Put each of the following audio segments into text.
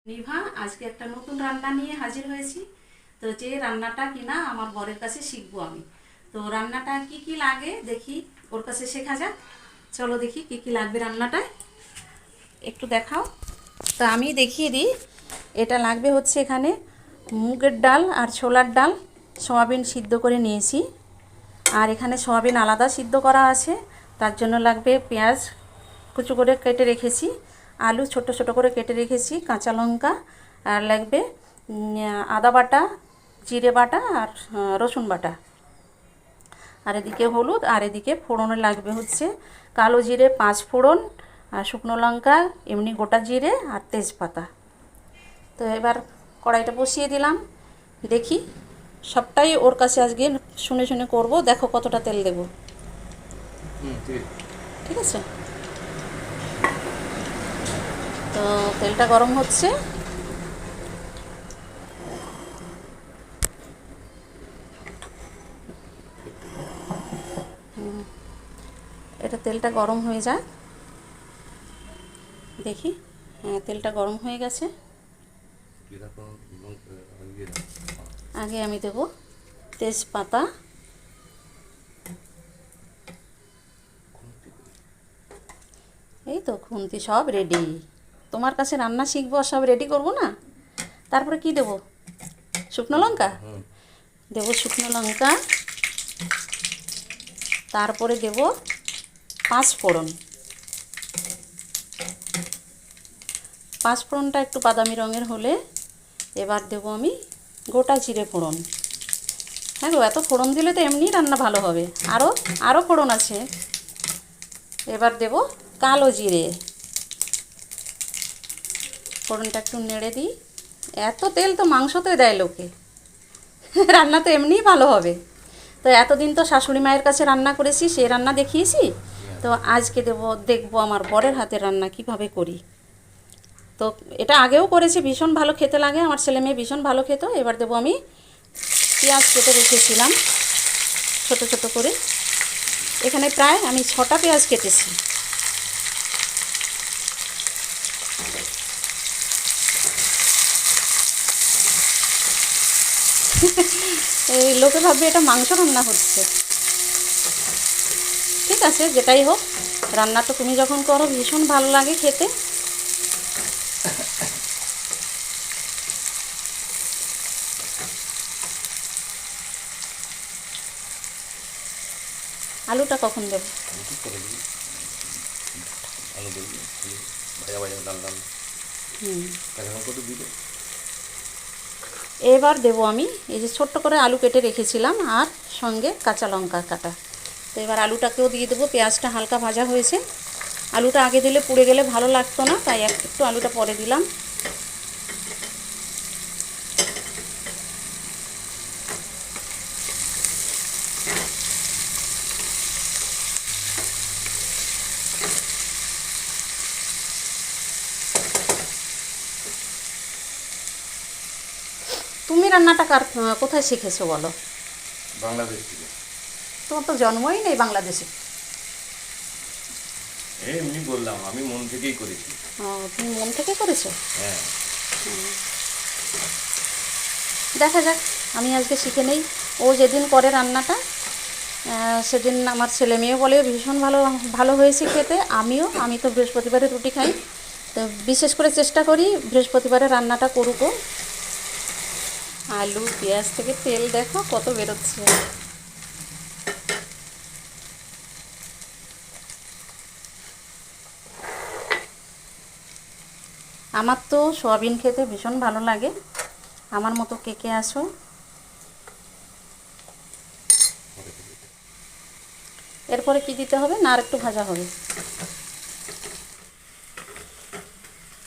নিভা আজকে একটা নতুন রান্না নিয়ে হাজির হয়েছি। তো যে রান্নাটা কিনা আমার বরের কাছে শিখবো আমি। তো রান্নাটা কি কি লাগে দেখি, ওর কাছে শেখা যাক। চলো দেখি কি কি লাগবে রান্নাটায়, একটু দেখাও। তো আমি দেখিয়ে দিই। এটা লাগবে হচ্ছে এখানে মুগের ডাল আর ছোলার ডাল, সয়াবিন সিদ্ধ করে নিয়েছি। আর এখানে সয়াবিন আলাদা সিদ্ধ করা আছে, তার জন্য লাগবে পেঁয়াজ কুচো করে কেটে রেখেছি, আলু ছোট ছোট করে কেটে রেখেছি, কাঁচা লঙ্কা, আর লাগবে আদা বাটা, জিরে বাটা আর রসুন বাটা। আর এদিকে হলুদ, আর এদিকে ফোড়নে লাগবে হচ্ছে কালো জিরে 5 ফোড়ন, আর শুকনো লঙ্কা, এমনি গোটা জিরে আর তেজপাতা। তো এবার কড়াইটা বসিয়ে দিলাম। দেখি, সবটাই ওর কাছে আজকে শুনে শুনে করব। দেখো কতটা তেল দেব। ঠিক আছে, তো তেলটা গরম হচ্ছে। এটা তেলটা গরম হয়ে যায়, দেখি। হ্যাঁ, তেলটা গরম হয়ে গেছে। আগে আমি দেব তেজপাতা, এই তো খুন্তি সব রেডি। তোমার কাছে রান্না শিখবো, সব রেডি করব না। তারপরে কি দেব? শুকনো লঙ্কা দেব, শুকনো লঙ্কা। তারপরে দেব 5 ফোড়ন। 5 ফোড়নটা একটু বাদামি রঙের হলে এবার দেব আমি গোটা জিরে ফোড়ন। হ্যাঁ গো, এত ফোড়ন দিলে তো এমনি রান্না ভালো হবে, আরও ফোড়ন আছে। এবার দেব কালো জিরে। ফোড়নটা একটু নেড়ে দিই। এত তেল তো মাংসতে দেয় লোকে, রান্না তো এমনিই ভালো হবে। তো এতদিন তো শাশুড়ি মায়ের কাছে রান্না করেছি, সে রান্না দেখিয়েছি। তো আজকে দেখবো আমার বরের হাতের রান্না কিভাবে করি। তো এটা আগেও করেছি, ভীষণ ভালো খেতে লাগে, আমার ছেলে মেয়ে ভীষণ ভালো খেত। এবার দেবো আমি পেঁয়াজ কেটে রেখেছিলাম ছোট ছোট করে। এখানে প্রায় আমি 6টা পেঁয়াজ কেটেছি। এই লোকে ভাববে এটা মাংস রান্না হচ্ছে। ঠিক আছে, যেটাই হোক, রান্না তো তুমি যখন করো ভীষণ ভালো লাগে খেতে। আলুটা কখন দেবো? এবার দেবো আমি এই যে ছোট্ট করে আলু কেটে রেখেছিলাম, আর সঙ্গে কাঁচা লঙ্কা কাটা। তো এবার আলুটাকেও দিয়ে দেবো। পেঁয়াজটা হালকা ভাজা হয়েছে। আলুটা আগে দিলে পুড়ে গেলে ভালো লাগতো না, তাই একটু আলুটা পরে দিলাম। তুমি রান্নাটা কোথায় শিখেছো বলো? বাংলাদেশ থেকে। তোমার তো জন্মই নেই বাংলাদেশে। এমনি বললাম, আমি মন থেকেই করেছি। ও, তুমি মন থেকে করেছো? হ্যাঁ। দেখা যাক, আমি আজকে শিখে নেই। ও যেদিন করে রান্নাটা, সেদিন আমার ছেলে মেয়ে বলে ভীষণ ভালো ভালো হয়েছে খেতে। আমি তো বৃহস্পতিবারে রুটি খাই, তো বিশেষ করে চেষ্টা করি বৃহস্পতিবারে রান্নাটা করুকো। আলু পেঁয়াজ থেকে তেল দেখো কত বেরোচ্ছে। আমার তো সয়াবিন খেতে ভীষণ ভালো লাগে। আমার মতো কে কে আসো? এরপরে কি দিতে হবে না, আর একটু ভাজা হবে?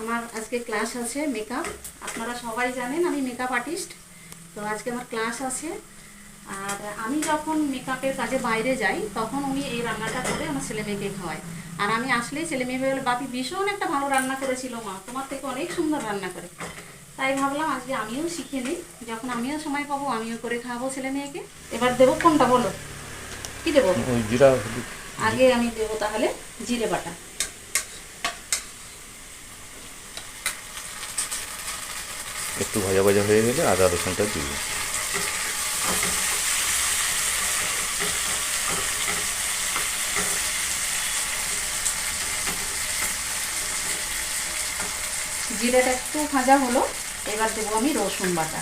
আমার আজকে ক্লাস আছে মেকআপ। আপনারা সবাই জানেন আমি মেকআপ আর্টিস্ট। তো আজকে আমার ক্লাস আছে। আর আমি যখন মেকআপের কাজে বাইরে যাই তখন উনি এই রান্নাটা করে আমার ছেলে মেয়েকে খাওয়ায়। আর আমি আসলেই ছেলে মেয়ে বলে, বাপি ভীষণ একটা ভালো রান্না করেছিল মা, তোমার থেকে অনেক সুন্দর রান্না করে। তাই ভাবলাম আজকে আমিও শিখে নিই, যখন আমিও সময় পাবো আমিও করে খাওয়াবো ছেলে মেয়েকে। এবার দেবো কোনটা বলো, কি দেবো? আগে আমি দেবো তাহলে জিরে বাটা। একটু ভাজা ভাজা হয়ে গেলে আদা রসুনটা দিবি। জিরেটা একটু ভাজা হলো, এবার দেবো আমি রসুন বাটা।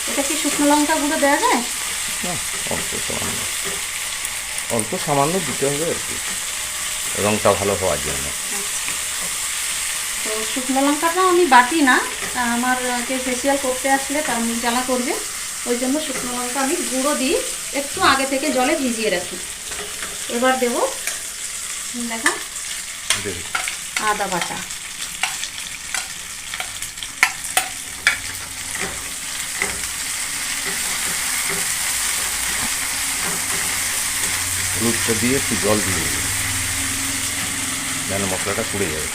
এটা কি শুকনো লঙ্কা গুঁড়ো দেওয়া যায়? না, অল্প সামান্য দিতে হবে আর কি, রঙটা ভালো হওয়ার জন্য। তো শুকনো লঙ্কাটা আমি বাটি না, আমার কে ফেসিয়াল করতে আসলে তার মুখ জ্বালা করবে, ওই জন্য শুকনো লঙ্কা আমি গুঁড়ো দিই, একটু আগে থেকে জলে ভিজিয়ে রাখি। এবার দেবো, দেখো, দেখি আদা বাটা। হলুদটা দিয়ে একটু জল দিয়ে দিবি, যেন মশলাটা পুড়ে যাবে।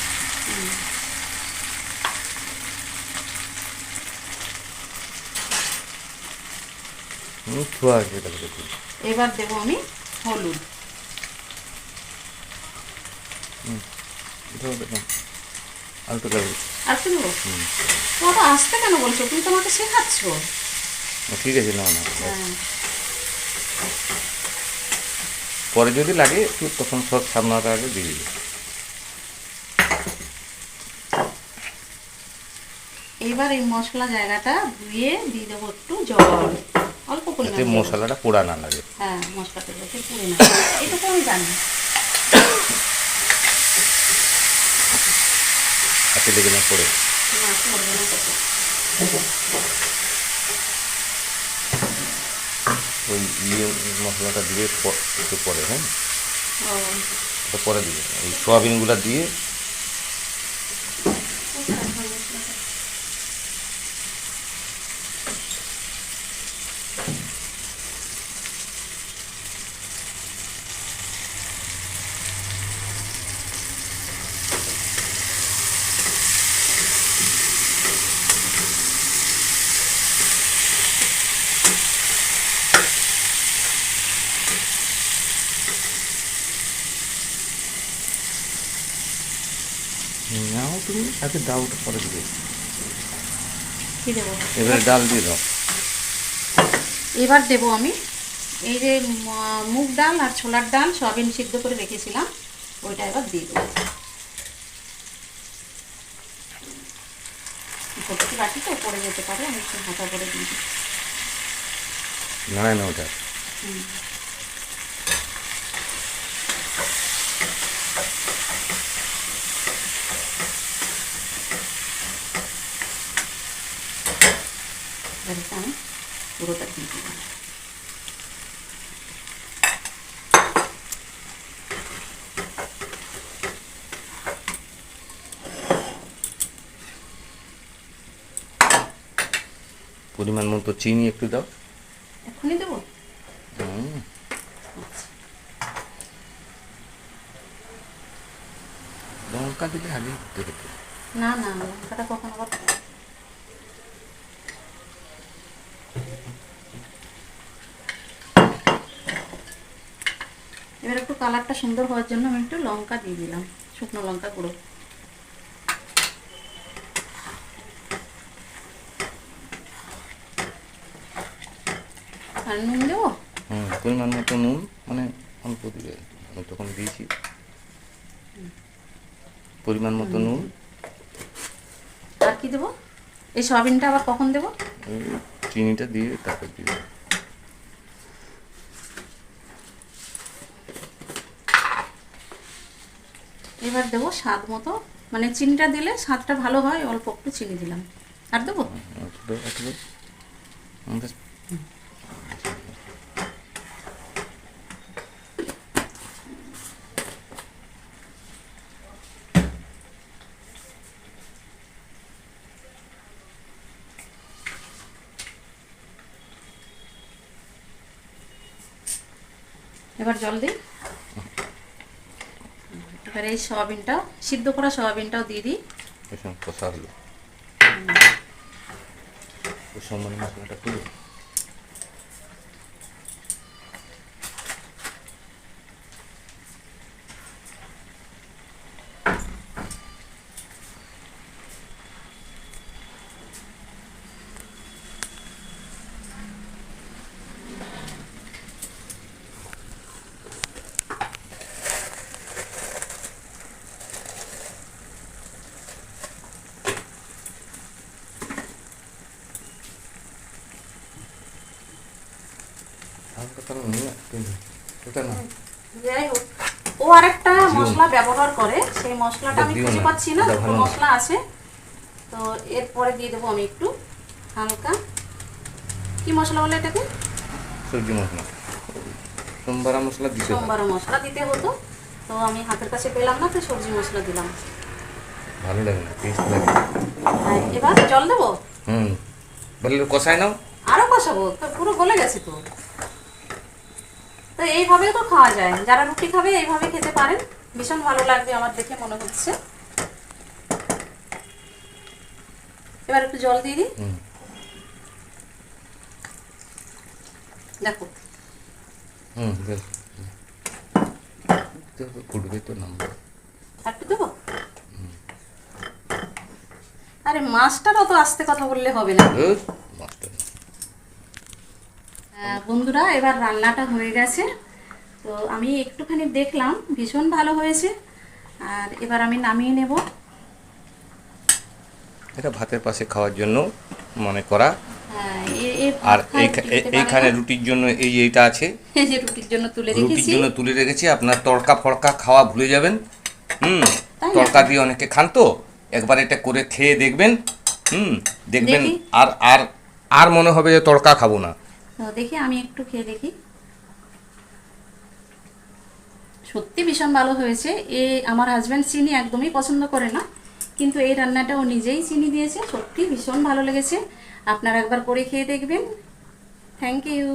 ধোয়া আছে তাহলে দেখুন। এবার দেবো আমি হলুদ। দেখুন আলতো লাগবে। আর কি দেবো? তোমাকে আসতে কেন বলছো? তুমি তোমাকে শেখাচ্ছ। ঠিক আছে, না না, হ্যাঁ, পরে যদি লাগে একটু তখন সব সামনাটা আগে দিয়ে দিবি। এবার এই মশলা জায়গাটা ধুয়ে দিয়ে দেবো একটু জল, অল্প যাতে পরিমাণে দেবো। মশলাটা পোড়া না লাগে। হ্যাঁ, মশলাটা যাতে পুড়ে না, এটুকু আমি জানি। হাতে লেগে না পড়ে। না, পড়বে না কত। ওই মশলাটা দিয়ে একটু পরে, হ্যাঁ, ও, ওটা পরে দিবে। ওই সোয়াবিনগুলো দিয়ে নাও, তুমি আগে দাও, ওটা পরে দিবে। কি দেবো? এবারে ডাল দিয়ে দাও। এবার দেবো আমি এই যে মুগ ডাল আর ছোলার ডাল সয়াবিন সিদ্ধ করে রেখেছিলাম, ওইটা এবার দিয়ে দেবো। ভর্তি বাটি তো পড়ে যেতে পারে, আমি একটু হাতা করে দিয়ে দিই। নাড়ায় না ওটা। এবার এটা আমি পুরোটা দিয়ে দিলাম। পরিমাণ মতো চিনি একটু দাও। এখনই দেবো? লঙ্কা দিলে আগে দেবে তো। না না, লঙ্কাটা কখন আবার। এবার একটু কালারটা সুন্দর হওয়ার জন্য আমি একটু লঙ্কা দিয়ে দিলাম, শুকনো লঙ্কা গুঁড়ো। আর নুন দেবো? পরিমাণ মতো নুন, মানে অল্প দিবে, আমি তখন দিয়েছি। পরিমাণ মতো নুন। আর কি দেবো? এই সয়াবিনটা আবার কখন দেবো? ওই চিনিটা দিয়ে তারপর দিবে। এবার দেবো স্বাদ মতো, মানে চিনিটা দিলে স্বাদটা ভালো হয়, অল্প একটু চিনি দিলাম। আর দেবো? এবার জল দিই। এবার এই সয়াবিনটাও, সিদ্ধ করা সয়াবিনটাও দিয়ে দিই। কষা হলো, ওই সম্মানে মশলাটা খুলে হালকা তাহলে নিয়ে না, কিন্তু এটা না যাই হোক, ও আরেকটা মশলা ব্যবহার করে, সেই মশলাটা আমি দিও খুঁজে না, পাচ্ছি না, ওটা দুটো ভালো না। মশলা আছে। তো এরপরে দিয়ে দেবো আমি একটু হালকা, কি মশলা বলে এটাকে? সবজি মশলা, সোমবার মশলা দিতে হয়। সোমবার মশলা দিতে হতো, তো আমি হাতের কাছে পেলাম না, তো সবজি মশলা দিলাম। ভালো লাগে না, টেস্ট লাগে। আর এবার জল দেবো, বললে কষায় নাও। আরো কষাবো, তো পুরো গলে গেছে তো। তো এইভাবেও তো খাওয়া যায়, যারা রুটি খাবে এইভাবে খেতে পারেন, ভীষণ ভালো লাগবে আমার দেখে মনে হচ্ছে। এবার একটু জল দিয়ে দিই, হুম, দেখো। বেশ ফুটবে তো নামবে। একটু দেবো। আরে মাছটার অত আস্তে কথা বললে হবে না। মাছটা বন্ধুরা, এবার রান্নাটা হয়ে গেছে, তো আমি একটুখানি দেখলাম, ভীষণ ভালো হয়েছে। আর এবার আমি নামিয়ে নেব। এটা ভাতের পাশে খাওয়ার জন্য মনে করা। হ্যাঁ, আর এইখানে রুটির জন্য এইটা আছে, এই যে রুটির জন্য তুলে রুটির রেখেছি। জন্য তুলে রেখেছি। আপনার তড়কা ফড়কা খাওয়া ভুলে যাবেন। তাই না? তড়কা দিয়ে অনেকে খান, তো একবার এটা করে খেয়ে দেখবেন। দেখবেন দেখি। আর আর আর মনে হবে যে তড়কা খাবো না। তো দেখি, আমি একটু খেয়ে দেখি। সত্যি ভীষণ ভালো হয়েছে। আমার হাজব্যান্ড চিনি একদমই পছন্দ করে না, কিন্তু এই রান্নাটা ও নিজেই চিনি দিয়েছে, সত্যি ভীষণ ভালো লেগেছে। আপনারা একবার করে খেয়ে দেখবেন। Thank you.